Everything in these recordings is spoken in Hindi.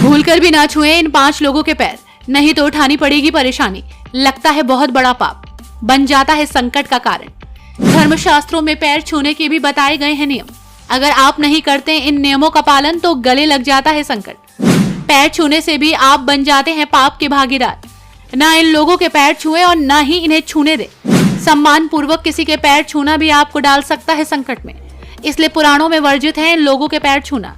भूलकर भी ना छुएं इन 5 लोगों के पैर, नहीं तो उठानी पड़ेगी परेशानी। लगता है बहुत बड़ा पाप, बन जाता है संकट का कारण। धर्मशास्त्रों में पैर छूने के भी बताए गए हैं नियम। अगर आप नहीं करते इन नियमों का पालन तो गले लग जाता है संकट। पैर छूने से भी आप बन जाते हैं पाप के भागीदार। ना इन लोगों के पैर छुएं और ना ही इन्हें छूने दें। सम्मान पूर्वक किसी के पैर छूना भी आपको डाल सकता है संकट में, इसलिए पुराणों में वर्जित है इन लोगों के पैर छूना।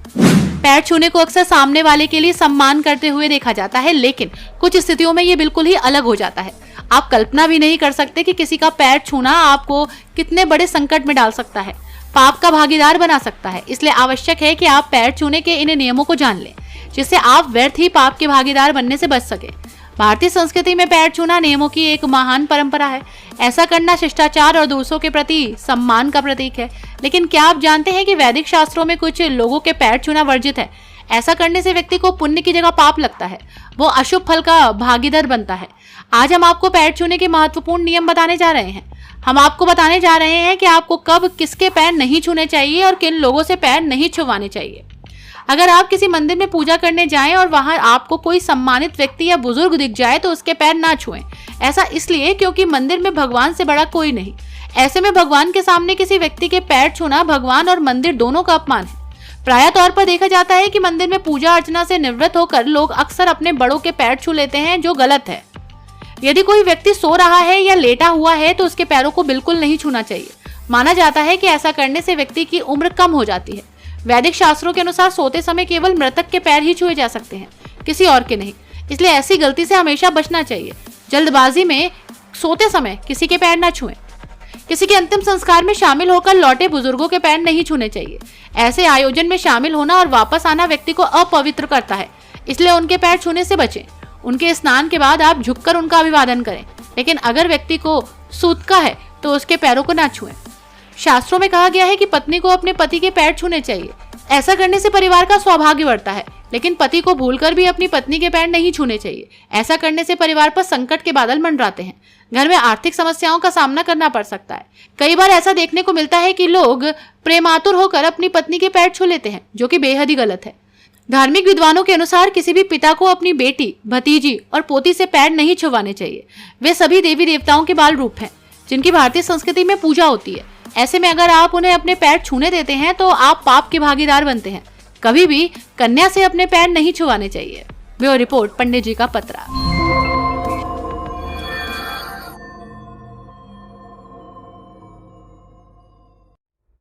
पैर छूने को अक्सर सामने वाले के लिए सम्मान करते हुए देखा जाता है, लेकिन कुछ स्थितियों में ये बिल्कुल ही अलग हो जाता है। आप कल्पना भी नहीं कर सकते कि किसी का पैर छूना आपको कितने बड़े संकट में डाल सकता है, पाप का भागीदार बना सकता है। इसलिए आवश्यक है कि आप पैर छूने के इन नियमों को जान लें, जिससे आप व्यर्थ ही पाप के भागीदार बनने से बच सके। भारतीय संस्कृति में पैर छूना नियमों की एक महान परंपरा है। ऐसा करना शिष्टाचार और दूसरों के प्रति सम्मान का प्रतीक है। लेकिन क्या आप जानते हैं कि वैदिक शास्त्रों में कुछ लोगों के पैर छूना वर्जित है? ऐसा करने से व्यक्ति को पुण्य की जगह पाप लगता है, वो अशुभ फल का भागीदार बनता है। आज हम आपको पैर छूने के महत्वपूर्ण नियम बताने जा रहे हैं। हम आपको बताने जा रहे हैं कि आपको कब किसके पैर नहीं छूने चाहिए और किन लोगों से पैर नहीं छुवाने चाहिए। अगर आप किसी मंदिर में पूजा करने जाएं और वहां आपको कोई सम्मानित व्यक्ति या बुजुर्ग दिख जाए तो उसके पैर ना छुएं। ऐसा इसलिए क्योंकि मंदिर में भगवान से बड़ा कोई नहीं। ऐसे में भगवान के सामने किसी व्यक्ति के पैर छूना भगवान और मंदिर दोनों का अपमान है। प्राय तौर पर देखा जाता है कि मंदिर में पूजा अर्चना से निवृत्त होकर लोग अक्सर अपने बड़ों के पैर छू लेते हैं, जो गलत है। यदि कोई व्यक्ति सो रहा है या लेटा हुआ है तो उसके पैरों को बिल्कुल नहीं छूना चाहिए। माना जाता है कि ऐसा करने से व्यक्ति की उम्र कम हो जाती है। वैदिक शास्त्रों के अनुसार सोते समय केवल मृतक के पैर ही छुए जा सकते हैं, किसी और के नहीं। इसलिए ऐसी गलती से हमेशा बचना चाहिए। जल्दबाजी में सोते समय किसी के पैर ना छुएं। किसी के अंतिम संस्कार में शामिल होकर लौटे बुजुर्गों के पैर नहीं छूने चाहिए। ऐसे आयोजन में शामिल होना और वापस आना व्यक्ति को अपवित्र करता है, इसलिए उनके पैर छूने से बचें। उनके स्नान के बाद आप झुककर उनका अभिवादन करें, लेकिन अगर व्यक्ति को सूतका है तो उसके पैरों को ना छुएं। शास्त्रों में कहा गया है कि पत्नी को अपने पति के पैर छूने चाहिए। ऐसा करने से परिवार का सौभाग्य बढ़ता है, लेकिन पति को भूलकर भी अपनी पत्नी के पैर नहीं छूने चाहिए। ऐसा करने से परिवार पर संकट के बादल मंडराते हैं। घर में आर्थिक समस्याओं का सामना करना पड़ सकता है। कई बार ऐसा देखने को मिलता है कि लोग प्रेमातुर होकर अपनी पत्नी के पैर छू लेते हैं, जो कि बेहद ही गलत है। धार्मिक विद्वानों के अनुसार किसी भी पिता को अपनी बेटी, भतीजी और पोती से पैर नहीं छुवाने चाहिए। वे सभी देवी देवताओं के बाल रूप हैं, जिनकी भारतीय संस्कृति में पूजा होती है। ऐसे में अगर आप उन्हें अपने पैर छूने देते हैं तो आप पाप के भागीदार बनते हैं। कभी भी कन्या से अपने पैर नहीं छुवाने चाहिए। ब्यूरो रिपोर्ट, पंडित जी का पत्रा।